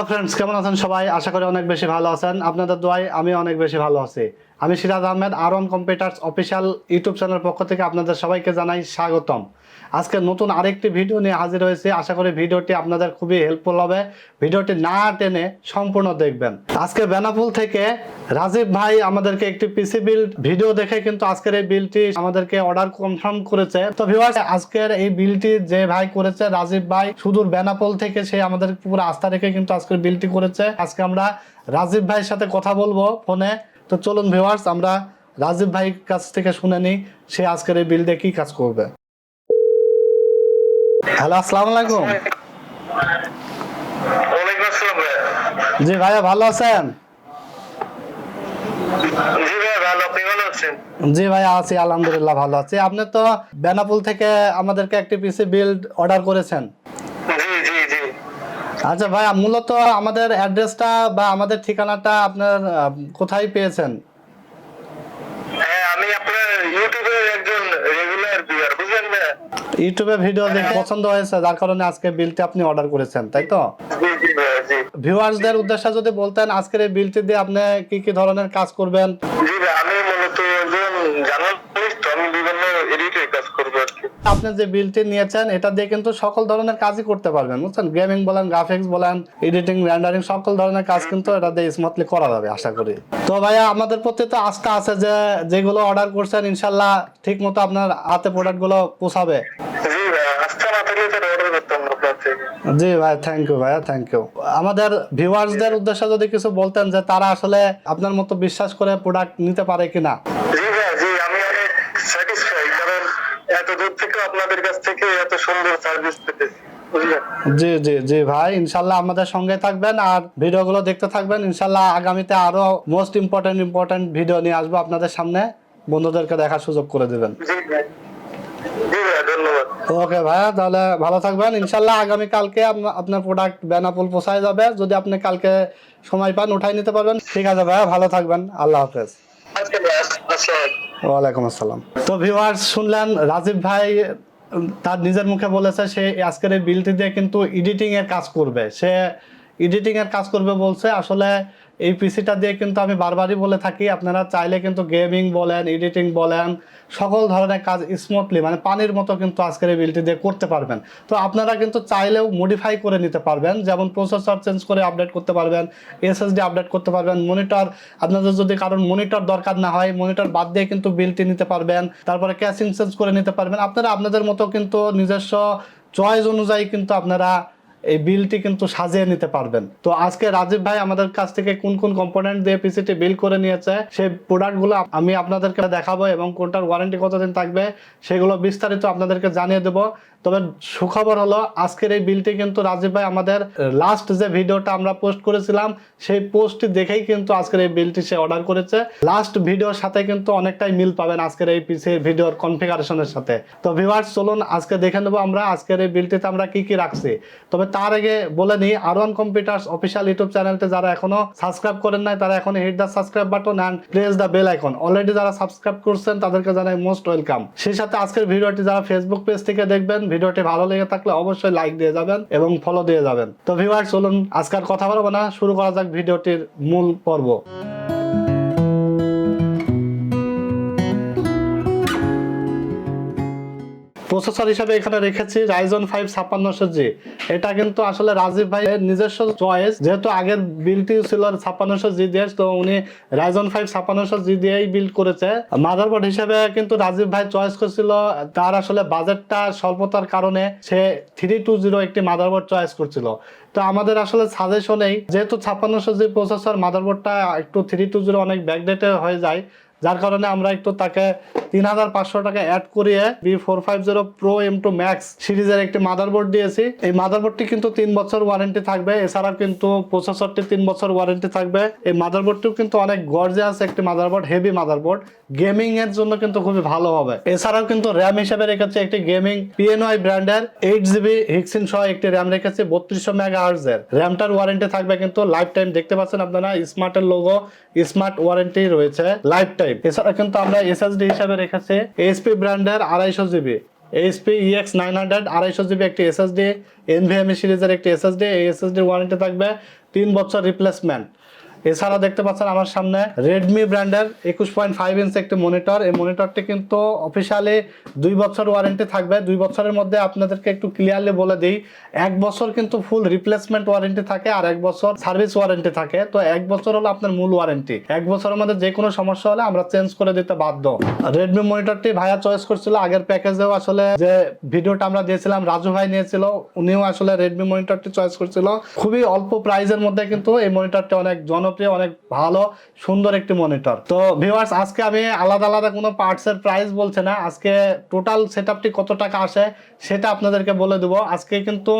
Friends, কেমন আছেন সবাই? আশা করি অনেক বেশি ভালো আছেন। আপনাদের দোয়ায় আমি অনেক বেশি ভালো আছি। আমি Siraj Ahmed, আর1 computers official YouTube চ্যানেলের পক্ষ থেকে আপনাদের সবাইকে জানাই স্বাগতম। আজকে নতুন আরেকটি ভিডিও নিয়ে হাজির হয়েছি। আশা করি ভিডিওটি আপনাদের খুবই হেল্পফুল হবে। ভিডিওটি না টেনে সম্পূর্ণ দেখবেন। আজকে বেনাপোল থেকে রাজীব ভাই আমাদেরকে একটি পিসি বিল্ড ভিডিও দেখে কিন্তু আজকের এই বিলটি আমাদেরকে অর্ডার কনফার্ম করেছে। তো ভিউয়ার্স, আজকের এই বিলটি যে ভাই করেছে রাজীব ভাই সুদূর বেনাপোল থেকে, সে আমাদের পুরো আস্থা রেখে কিন্তু আজকের বিলটি করেছে। আজকে আমরা রাজীব ভাইয়ের সাথে কথা বলবো ফোনে। তো চলুন ভিউয়ার্স, আমরা রাজীব ভাইয়ের কাছ থেকে শুনে নিই সে আজকের এই বিল দিয়ে কি কাজ করবে। হ্যালো, আসসালামু আলাইকুম। ওয়ালাইকুম আসসালাম ভাই। জি ভাইয়া, ভালো আছেন? জি ভাই ভালো, আপনি ভালো আছেন? জি ভাইয়া, আছি আলহামদুলিল্লাহ, ভালো আছি। আপনি তো বেনাপোল থেকে আমাদেরকে একটি পিসি বিল্ড অর্ডার করেছেন। জি জি জি। আচ্ছা ভাইয়া, মূলত আমাদের অ্যাড্রেসটা বা আমাদের ঠিকানাটা আপনার কোথায় পেয়েছেন? হ্যাঁ, আমি আপনার ইউটিউবের একজন রেগুলার ভিউয়ার, বুঝলেন না? ইউটিউবে ভিডিও দেখে পছন্দ হয়েছে, যার কারণে আজকে বিলটি আপনি অর্ডার করেছেন, তাই তো? জি জি ভাই, জি। ভিউয়ার্সদের উদ্দেশ্যে যদি বলতেন আজকের এই বিলটি দিয়ে আপনি কি কি ধরনের কাজ করবেন? জি ভাই, আমি মূলত একজন জার্নালিস্ট, আমি বিভিন্ন এডিটের কাজ করব আর কি। আপনি যে বিলটি নিয়েছেন এটা দিয়ে কিন্তু সকল ধরনের কাজই করতে পারবেন, বুঝছেন? গেমিং বলেন, গ্রাফিক্স বলেন, এডিটিং, রেন্ডারিং, সকল ধরনের কাজ কিন্তু এটা দিয়ে স্মুথলি করা যাবে আশা করি। তো ভাইয়া, আমাদের প্রতি তো আস্থা আছে যে যেগুলো অর্ডার করছেন ইনশাল্লাহ ঠিক মতো আপনার হাতে প্রোডাক্টগুলো পৌঁছাবে। জি ভাই, আস্থা না থাকলে তো অর্ডার করতাম না আপনার থেকে। জি ভাই, থ্যাংক ইউ ভাইয়া, থ্যাংক ইউ। আমাদের ভিউয়ার্সদের উদ্দেশ্যে যদি কিছু বলতেন যে তারা আসলে আপনার মতো বিশ্বাস করে প্রোডাক্ট নিতে পারে কিনা। জি ভাই, জি, আমি অনেক স্যাটিসফাই, কারণ এত দূর থেকে আপনাদের কাছ থেকে এত সুন্দর সার্ভিস পেতেছি, বুঝলেন? জি জি জি ভাই, ইনশাল্লাহ আমাদের সঙ্গে থাকবেন আর ভিডিওগুলো দেখতে থাকবেন। ইনশাল্লাহ আগামীতে আরো মোস্ট ইম্পর্টেন্ট ভিডিও নিয়ে আসবো আপনাদের সামনে, বন্ধুদেরকে দেখার সুযোগ করে দিবেন। জি ভাই, জি ভাই, ধন্যবাদ। ওকে ভাইয়া, তাহলে ভালো থাকবেন। ইনশাল্লাহ আগামী কালকে আপনার প্রোডাক্ট বেনাপোল পৌঁছায় যাবে। যদি আপনি কালকে সময় পান উঠাই নিতে পারবেন। ঠিক আছে ভাইয়া, ভালো থাকবেন, আল্লাহ হাফেজ। আচ্ছা ভাই, আসসালাম। ওয়ালাইকুম আসসালাম। তো ভিউয়ার্স, শুনলেন রাজীব ভাই তার নিজের মুখে বলেছে সে আজকের এই বিলটি দিয়ে কিন্তু এডিটিং এর কাজ করবে। সে এডিটিং এর কাজ করবে বলছে। আসলে এই পিসিটা দিয়ে কিন্তু আমি বারবারই বলে থাকি, আপনারা চাইলে কিন্তু গেমিং বলেন, এডিটিং বলেন, সকল ধরনের কাজ স্মুথলি মানে পানির মতো কিন্তু আজকের এই বিলটি দিয়ে করতে পারবেন। তো আপনারা কিন্তু চাইলেও মডিফাই করে নিতে পারবেন, যেমন প্রসেসর চেঞ্জ করে আপডেট করতে পারবেন, এসএসডি আপডেট করতে পারবেন, মনিটর আপনাদের যদি কারণ মনিটর দরকার না হয় মনিটর বাদ দিয়ে কিন্তু বিলটি নিতে পারবেন, তারপরে ক্যাশিং চেঞ্জ করে নিতে পারবেন। আপনারা আপনাদের মতো কিন্তু নিজস্ব চয়েস অনুযায়ী কিন্তু আপনারা এই বিলটি কিন্তু সাজিয়ে নিতে পারবেন। তো আজকে রাজীব ভাই আমাদের কাছ থেকে কোন কোন কম্পোনেন্ট দিয়ে পিসিটি বিল করে নিয়েছে সেই প্রোডাক্টগুলো আমি আপনাদেরকে দেখাবো এবং কোনটার ওয়ারেন্টি কতদিন থাকবে সেগুলো বিস্তারিত আপনাদেরকে জানিয়ে দেবো। তবে সুখবর হলো আজকের এই বিলটি কিন্তু রাজীব ভাই আমাদের লাস্ট যে ভিডিওটা আমরা পোস্ট করেছিলাম সেই পোস্টটি দেখেই কিন্তু আজকের এই বিলটি সে অর্ডার করেছে। লাস্ট ভিডিওর সাথে কিন্তু অনেকটাই মিল পাবেন আজকের এই পিসি ভিডিওর কনফিগারেশনের সাথে। তো ভিউয়ার্স, চলুন আজকে দেখে নেবো আমরা আজকের এই বিলটিতে আমরা কি কি রাখছি। তবে তার আগে বলে নিই, আর1 কম্পিউটার্স অফিসিয়াল ইউটিউব চ্যানেলটি যারা এখনো সাবস্ক্রাইব করেন নাই তারা এখন hit the subscribe button and press the bell icon. Already যারা সাবস্ক্রাইব করছেন তাদেরকে জানাই মোস্ট ওয়েলকাম। সেই সাথে আজকের ভিডিওটি যারা ফেসবুক পেজ থেকে দেখবেন, ভিডিওটি ভালো লেগে থাকলে অবশ্যই লাইক দিয়ে যাবেন এবং ফলো দিয়ে যাবেন। তো ভিউয়ার্স, চলুন আজকের কথা বলবো না, শুরু করা যাক ভিডিওটির মূল পর্ব। প্রসেসর হিসাবে এখানে রেখেছি Ryzen 5 5600G। এটা কিন্তু আসলে রাজীব ভাইয়ের নিজস্ব চয়েস, যেহেতু আগের বিলটি ছিল 5600G দিয়ে, তো উনি Ryzen 5 5600G দিয়েই বিল্ড করেছে। মাদারবোর্ড হিসেবে কিন্তু রাজীব ভাই চয়েস করেছিল, তার আসলে বাজেটটা স্বল্পতার কারণে সে 320 একটি মাদারবোর্ড চয়েস করছিল। তো আমাদের আসলে সাজেশনেই যেহেতু 5600G প্রসেসর মাদারবোর্ডটা একটু 320 অনেক ব্যাকডেটে হয়ে যায়, যার কারণে আমরা একটু তাকে 3500 টাকা অ্যাড করিয়ে B450 Pro M2 Max সিরিজের একটি মাদারবোর্ড দিয়েছি। এই মাদারবোর্ডটি কিন্তু 3 বছর ওয়ারেন্টি থাকবে, এছাড়াও কিন্তু প্রসেসরটি 3 বছর ওয়ারেন্টি থাকবে। এই মাদারবোর্ডটিও কিন্তু অনেক গর্জিয়াস একটি মাদারবোর্ড, হেভি মাদারবোর্ড, গেমিং এর জন্য কিন্তু খুবই ভালো হবে। এছাড়াও কিন্তু র্যাম হিসেবে রেখেছি একটি গেমিং PNY ব্র্যান্ডের 8GB হিক্সিন সহ একটি র্যাম রেখেছি 3200 মেগাহার্টজ এর। র্যামটার ওয়ারেন্টি থাকবে কিন্তু লাইফ টাইম। দেখতে পাচ্ছেন আপনারা স্মার্টের লোগো, স্মার্ট ওয়ারেন্টি রয়েছে লাইফ টাইম। এছাড়া কিন্তু আমরা SSD হিসাবে রেখেছি HP ব্র্যান্ডের 250GB এইচপি EX 900 250 একটি SSD, NVMe সিরিজের একটি SSD। এই SSD ওয়ারেন্টি থাকবে 3 বছর রিপ্লেসমেন্ট। এছাড়া দেখতে পাচ্ছেন আমার সামনে রেডমি ব্র্যান্ডের 21.5 ইঞ্চ একটি মনিটর। এই মনিটরটি কিন্তু অফিসিয়ালি 2 বছর ওয়ারেন্টি থাকবে। 2 বছরের মধ্যে আপনাদেরকে একটু ক্লিয়ারলি বলে দিই, 1 বছর কিন্তু ফুল রিপ্লেসমেন্ট ওয়ারেন্টি থাকে আর 1 বছর সার্ভিস ওয়ারেন্টি থাকে। তো 1 বছর হলো আপনার মূল ওয়ারেন্টি, 1 বছরের মধ্যে যে কোনো সমস্যা হলে আমরা চেঞ্জ করে দিতে বাধ্য। রেডমি মনিটরটি ভাইয়া চয়েস করছিল, আগের প্যাকেজেও আসলে যে ভিডিওটা আমরা দিয়েছিলাম রাজু ভাই নিয়েছিল, উনিও আসলে রেডমি মনিটরটি চয়েস করছিল। খুবই অল্প প্রাইসের মধ্যে কিন্তু এই মনিটরটি অনেক জনপ্রিয়, অনেক ভালো সুন্দর একটি মনিটর। তো ভিউয়ার্স, আজকে আমি আলাদা আলাদা কোনো পার্টসের প্রাইস বলছি না, আজকে টোটাল সেটআপটি কত টাকা আসে সেটা আপনাদেরকে বলে দেবো। আজকে কিন্তু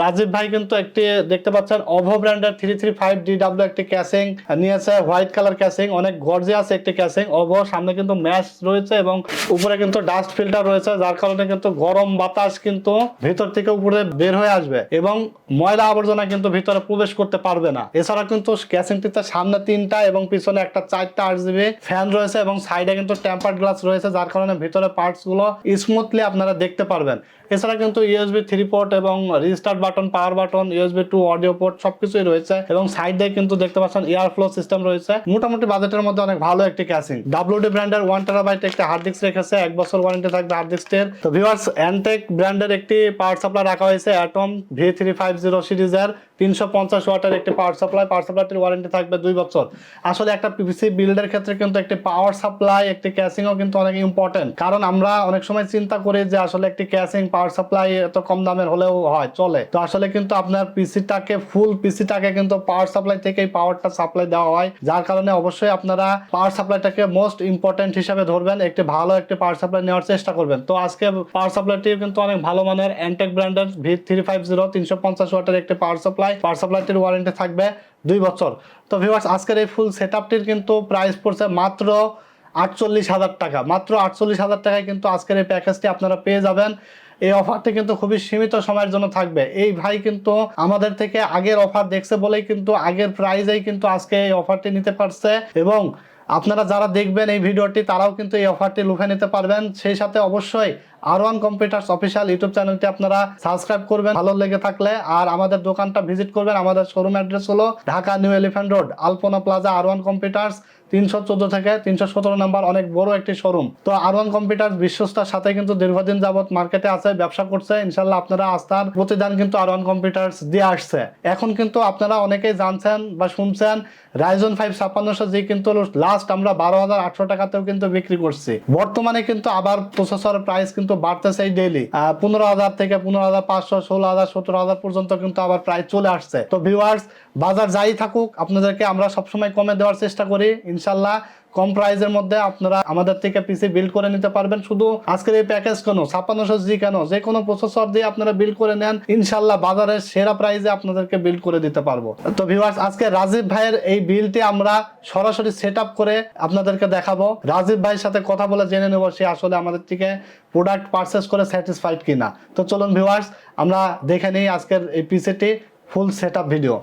রাজীব ভাই কিন্তু একটি দেখতে পাচ্ছেন ওভো ব্র্যান্ডের 335DW একটি ক্যাসিং নিয়েছে, হোয়াইট কালার ক্যাসিং, অনেক গর্জিয়াস একটি ক্যাসিং। ওভো সামনে কিন্তু ম্যাশ রয়েছে এবং উপরে কিন্তু ডাস্ট ফিল্টার রয়েছে, যার কারণে কিন্তু গরম বাতাস কিন্তু ভিতর থেকে উপরে বের হয়ে আসবে এবং ময়লা আবর্জনা কিন্তু ভিতরে প্রবেশ করতে পারবে না। এছাড়া কিন্তু ক্যাসিংটিতে সামনে 3টা এবং পিছনে একটা 4টা RGB ফ্যান রয়েছে এবং সাইডে কিন্তু টেম্পারড গ্লাস রয়েছে, যার কারণে ভিতরে পার্টস গুলো স্মুথলি আপনারা দেখতে পারবেন। এছাড়া কিন্তু USB 3 পোর্ট এবং restart button, power button, USB 2 audio port সবকিছুই রয়েছে এবং সাইডে কিন্তু দেখতে পাচ্ছেন এয়ার ফ্লো সিস্টেম রয়েছে। মোটামুটি বাজেটের মধ্যে অনেক ভালো একটি ক্যাসিং। WD ব্র্যান্ডের 1TB একটি হার্ড ডিস্ক রেখেছে, 1 বছর ওয়ারেন্টি থাকবে হার্ড ডিস্কের। তো ভিউয়ার্স, ANTEC ব্র্যান্ডের একটি পাওয়ার সাপ্লাই রাখা হয়েছে, অ্যাটম V350 সিরিজের 350 ওয়াটের একটি পাওয়ার সাপ্লাই। পাওয়ার সাপ্লাইটির ওয়ারেন্টি থাকবে 2 বছর। আসলে একটা পিসি বিল্ডের ক্ষেত্রে কিন্তু একটি পাওয়ার সাপ্লাই, একটি ক্যাসিংও কিন্তু অনেক ইম্পর্টেন্ট, কারণ আমরা অনেক সময় চিন্তা করি যে আসলে একটি ক্যাসিং পাওয়ার সাপ্লাই এত কম দামের হলেও হয় চলে। তো আসলে কিন্তু আপনার ফুল পিসিটাকে কিন্তু পাওয়ার সাপ্লাই থেকেই পাওয়ারটা সাপ্লাই দেওয়া হয়, যার কারণে অবশ্যই আপনারা পাওয়ার সাপ্লাইটাকে মোস্ট ইম্পর্টেন্ট হিসেবে ধরবেন, একটি ভালো একটি পাওয়ার সাপ্লাই নেওয়ার চেষ্টা করবেন। তো আজকে পাওয়ার সাপ্লাইটি কিন্তু অনেক ভালো মানের ANTEC ব্র্যান্ডের V350 350 ওয়াটের একটি পাওয়ার সাপ্লাই। পাওয়ার সাপ্লাইটির ওয়ারেন্টি থাকবে 2 বছর। তো ভিউয়ার্স, আজকের এই ফুল সেটআপটির কিন্তু প্রাইস পড়ছে মাত্র 48,000 টাকা। মাত্র 48,000 টাকায় কিন্তু আজকের এই প্যাকেজটি আপনারা পেয়ে যাবেন। এই অফারটি কিন্তু খুবই সীমিত সময়ের জন্য থাকবে। এই ভাই কিন্তু আমাদের থেকে আগের অফার দেখছে বলেই কিন্তু আগের প্রাইজেই কিন্তু আজকে এই অফারটি নিতে পারছে এবং আপনারা যারা দেখবেন এই ভিডিওটি তারাও কিন্তু এই অফারটি লুফে নিতে পারবেন। সেই সাথে অবশ্যই R1 কম্পিউটার্স অফিসিয়াল ইউটিউব চ্যানেলটি আপনারা সাবস্ক্রাইব করবেন ভালো লেগে থাকলে, আর আমাদের দোকানটা ভিজিট করবেন। আমাদের শোরুম অ্যাড্রেস হলো ঢাকা নিউ এলিফ্যান্ট রোড, আলপনা প্লাজা, R1 কম্পিউটার্স 314 থেকে 317 নাম্বার, অনেক বড় একটি শোরুম। তো R1 কম্পিউটার্স বিশ্বস্তার সাথে কিন্তু দীর্ঘদিন যাবত মার্কেটে আছে, ব্যবসা করছে। ইনশাল্লাহ আপনারা আস্থার প্রতিদান কিন্তু R1 কম্পিউটার্স দিয়ে আসছে। এখন কিন্তু আপনারা অনেকেই জানছেন বা শুনছেন Ryzen 5 5600G কিন্তু লাস্ট আমরা 12,800 টাকাতেও কিন্তু বিক্রি করছি। বর্তমানে কিন্তু আবার প্রসেসরের প্রাইস কিন্তু বাড়তেছে ডেইলি, 15,000 থেকে 15,500, 16,000, 17,000 পর্যন্ত কিন্তু আবার প্রাইস চলে আসছে। তো ভিউয়ার্স, বাজার যাই থাকুক আপনাদেরকে আমরা সবসময় কমে দেওয়ার চেষ্টা করি। ইনশাল্লাহ কম প্রাইসের মধ্যে আপনারা আমাদের থেকে পিসি বিল্ড করে নিতে পারবেন। শুধু আজকের এই প্যাকেজ কেন, 5600G কেন, যে কোনো প্রসেসর দিয়ে আপনারা বিল্ড করে নেন, ইনশাল্লাহ বাজারের সেরা প্রাইসে আপনাদেরকে বিল্ড করে দিতে পারবো। তো ভিউয়ার্স, আজকে রাজীব ভাইয়ের এই বিলটি আমরা সরাসরি সেট আপ করে আপনাদেরকে দেখাবো। রাজীব ভাইয়ের সাথে কথা বলে জেনে নেব সে আসলে আমাদের থেকে প্রোডাক্ট পারচেস করে স্যাটিসফাইড কিনা। তো চলুন ভিউয়ার্স, আমরা দেখে নিই আজকের এই PCT full set up video.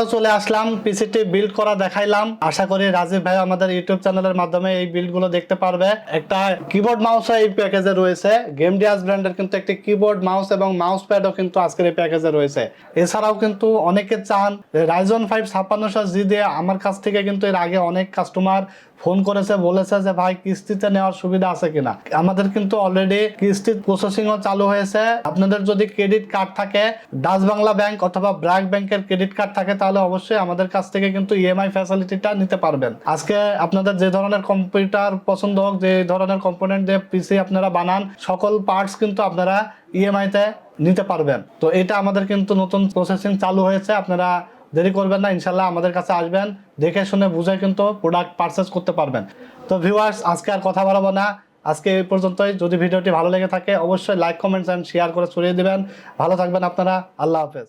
আবারও চলে আসলাম, পিসিটি বিল্ড করা দেখাইলাম। আশা করি রাজীব ভাই আমাদের ইউটিউব চ্যানেলের মাধ্যমে এই বিল্ড গুলো দেখতে পারবে। একটা কিবোর্ড মাউস এই প্যাকেজে রয়েছে, গেম ডিয়াস ব্র্যান্ডের কিন্তু একটি কিবোর্ড মাউস এবং মাউস প্যাডও কিন্তু আজকের এই প্যাকেজে রয়েছে। এছাড়াও কিন্তু অনেকে চান Ryzen 5 5600G দিয়ে, আমার কাছ থেকে কিন্তু এর আগে অনেক কাস্টমার ফোন করেছে, বলেছে যে ভাই কিস্তিতে নেওয়ার সুবিধা আছে কিনা। আমাদের কিন্তু অলরেডি কিস্তি প্রসেসিংও চালু হয়েছে। আপনাদের যদি ক্রেডিট কার্ড থাকে, ডাচ বাংলা ব্যাংক অথবা ব্র্যাক ব্যাংকের ক্রেডিট কার্ড থাকে, তাহলে অবশ্যই আমাদের কাছ থেকে কিন্তু ইএমআই ফ্যাসিলিটিটা নিতে পারবেন। আজকে আপনাদের যে ধরনের কম্পিউটার পছন্দ হোক, যে ধরনের কম্পোনেন্ট দিয়ে পিসি আপনারা বানান, সকল পার্টস কিন্তু আপনারা ইএমআই তে নিতে পারবেন। তো এটা আমাদের কিন্তু নতুন প্রসেসিং চালু হয়েছে, আপনারা দেরি করবেন না, ইনশাল্লাহ আমাদের কাছে আসবেন, দেখে শুনে বুঝে কিন্তু প্রোডাক্ট পারচেজ করতে পারবেন। তো ভিউয়ার্স, আজকে আর কথা বাড়াবো না, আজকে এই পর্যন্তই। যদি ভিডিওটি ভালো লেগে থাকে অবশ্যই লাইক, কমেন্টস এন্ড শেয়ার করে ছড়িয়ে দিবেন। ভালো থাকবেন আপনারা, আল্লাহ হাফেজ।